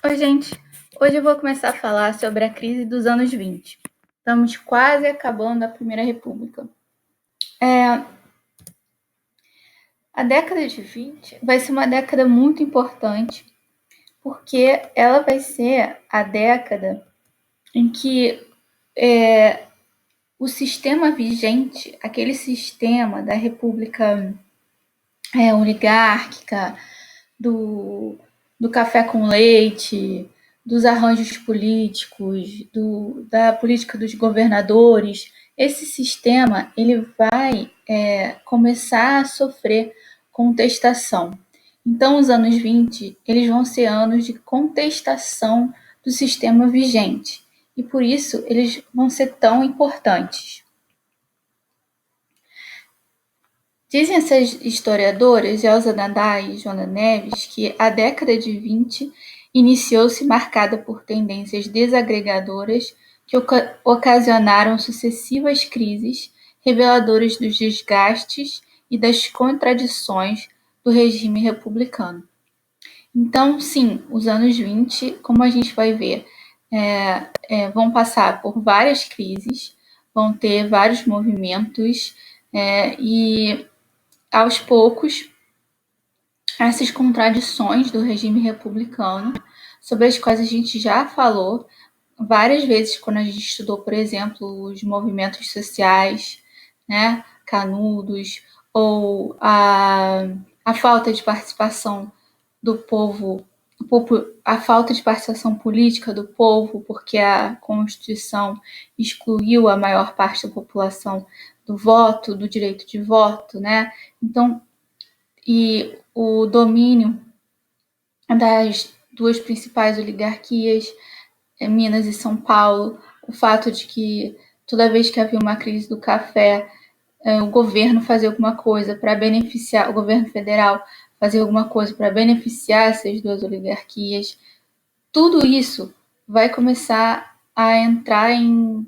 Oi, gente. Hoje eu vou começar a falar sobre a crise dos anos 20. Estamos quase acabando a Primeira República. A década de 20 vai ser uma década muito importante, porque ela vai ser a década em que o sistema vigente, aquele sistema da República oligárquica, do café com leite, dos arranjos políticos, da política dos governadores, esse sistema ele vai começar a sofrer contestação. Então, os anos 20 eles vão ser anos de contestação do sistema vigente, e por isso eles vão ser tão importantes. Dizem essas historiadoras, Elza Nadai e Joana Neves, que a década de 20 iniciou-se marcada por tendências desagregadoras que ocasionaram sucessivas crises reveladoras dos desgastes e das contradições do regime republicano. Então, sim, os anos 20, como a gente vai ver, vão passar por várias crises, vão ter vários movimentos e aos poucos, essas contradições do regime republicano, sobre as quais a gente já falou várias vezes quando a gente estudou, por exemplo, os movimentos sociais, né, canudos, ou a falta de participação do povo, a falta de participação política do povo, porque a Constituição excluiu a maior parte da população do voto, do direito de voto, né? Então, e o domínio das duas principais oligarquias, Minas e São Paulo, o fato de que toda vez que havia uma crise do café, o governo fazia alguma coisa para beneficiar, o governo federal fazia alguma coisa para beneficiar essas duas oligarquias, tudo isso vai começar a entrar em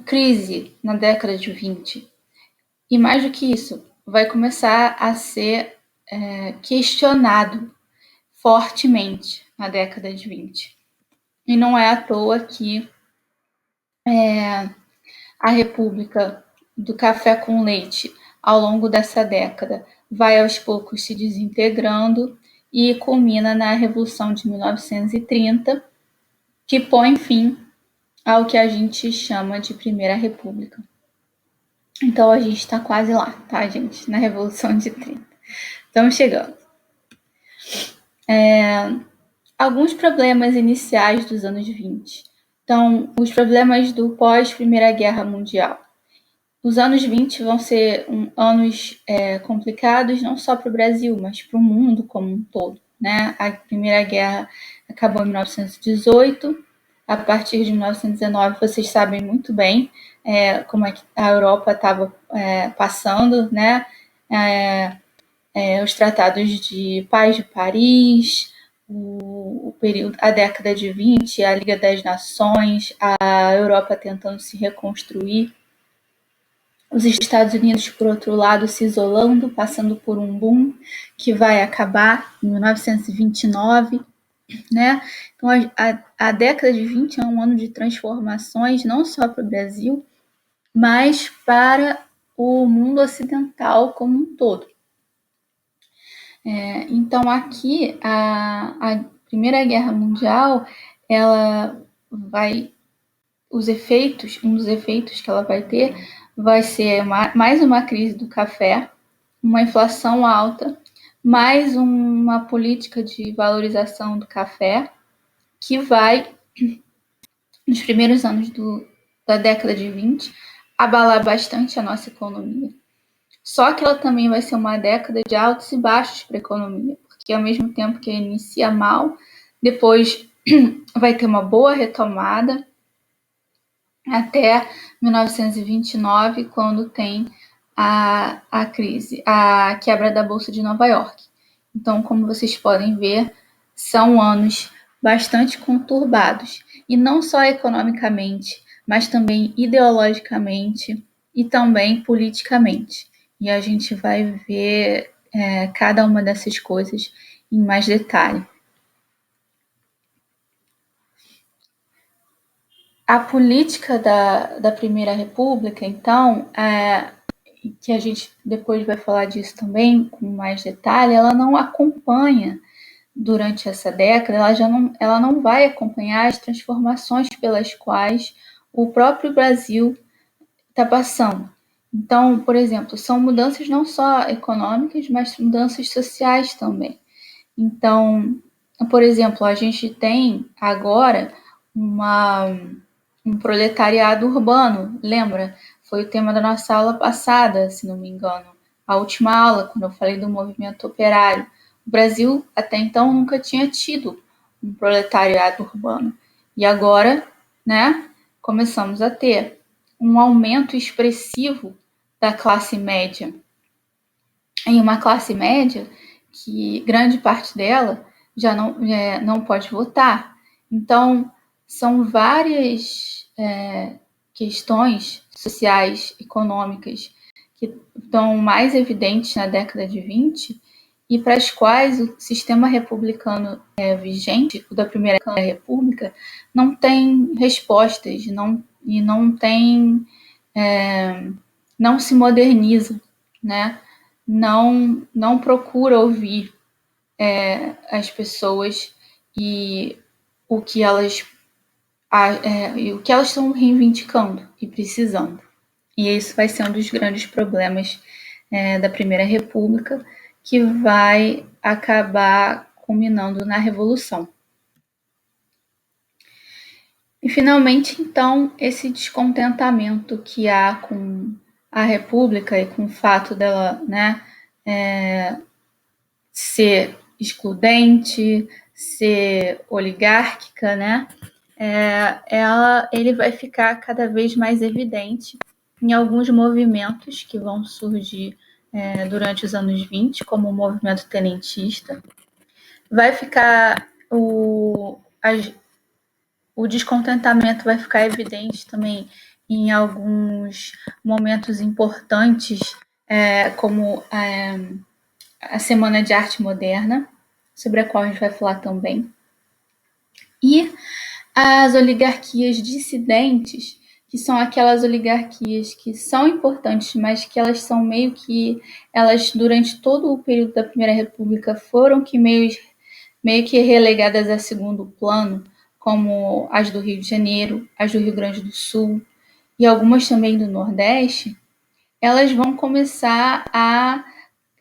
crise na década de 20. E mais do que isso, vai começar a ser questionado fortemente na década de 20. E não é à toa que a República do Café com Leite, ao longo dessa década, vai aos poucos se desintegrando e culmina na Revolução de 1930, que põe fim ao que a gente chama de Primeira República. Então a gente está quase lá, tá, gente? Na Revolução de 30. Estamos chegando. Alguns problemas iniciais dos anos 20. Então, os problemas do pós-Primeira Guerra Mundial. Os anos 20 vão ser anos complicados, não só para o Brasil, mas para o mundo como um todo, né? A Primeira Guerra acabou em 1918, a partir de 1919, vocês sabem muito bem como é que a Europa estava passando, né? Os tratados de paz de Paris, o período, a década de 20, a Liga das Nações, a Europa tentando se reconstruir, os Estados Unidos, por outro lado, se isolando, passando por um boom que vai acabar em 1929, né? Então, a década de 20 é um ano de transformações, não só para o Brasil, mas para o mundo ocidental como um todo. Então, aqui, a Primeira Guerra Mundial, ela vai... um dos efeitos que ela vai ter vai ser mais uma crise do café, uma inflação alta, mais uma política de valorização do café, que vai, nos primeiros anos da década de 20, abalar bastante a nossa economia. Só que ela também vai ser uma década de altos e baixos para a economia, porque ao mesmo tempo que inicia mal, depois vai ter uma boa retomada, até 1929, quando tem a crise, a quebra da Bolsa de Nova York. Então, como vocês podem ver, são anos bastante conturbados, e não só economicamente, mas também ideologicamente e também politicamente. E a gente vai ver cada uma dessas coisas em mais detalhe. A política da Primeira República, então, que a gente depois vai falar disso também com mais detalhe, ela não acompanha durante essa década, ela não vai acompanhar as transformações pelas quais o próprio Brasil está passando. Então, por exemplo, são mudanças não só econômicas, mas mudanças sociais também. Então, por exemplo, a gente tem agora um proletariado urbano, lembra? Foi o tema da nossa aula passada, se não me engano. A última aula, quando eu falei do movimento operário. O Brasil, até então, nunca tinha tido um proletariado urbano. E agora, né, começamos a ter um aumento expressivo da classe média. Em uma classe média que grande parte dela já não pode votar. Então, são várias questões sociais, econômicas, que estão mais evidentes na década de 20 e para as quais o sistema republicano vigente, o da Primeira República, não tem respostas, não se moderniza, né? Não procura ouvir as pessoas e o que elas estão reivindicando e precisando. E isso vai ser um dos grandes problemas da Primeira República, que vai acabar culminando na Revolução. E, finalmente, então, esse descontentamento que há com a República e com o fato dela, né, ser excludente, ser oligárquica, né, ele vai ficar cada vez mais evidente em alguns movimentos que vão surgir durante os anos 20, como o movimento tenentista. Vai ficar o descontentamento vai ficar evidente também em alguns momentos importantes, como a Semana de Arte Moderna, sobre a qual a gente vai falar também. E as oligarquias dissidentes, que são aquelas oligarquias que são importantes, mas que elas são elas durante todo o período da Primeira República foram meio que relegadas a segundo plano, como as do Rio de Janeiro, as do Rio Grande do Sul e algumas também do Nordeste, elas vão começar a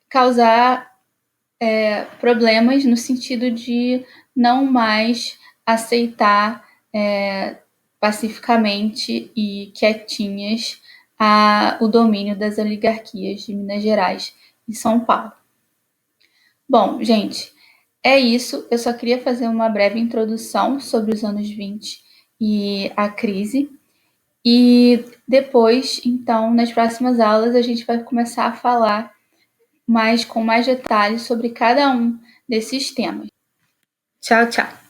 causar problemas no sentido de não mais aceitar pacificamente e quietinhas o domínio das oligarquias de Minas Gerais e São Paulo. Bom, gente, é isso. Eu só queria fazer uma breve introdução sobre os anos 20 e a crise. E depois, então, nas próximas aulas, a gente vai começar a falar com mais detalhes sobre cada um desses temas. Tchau, tchau.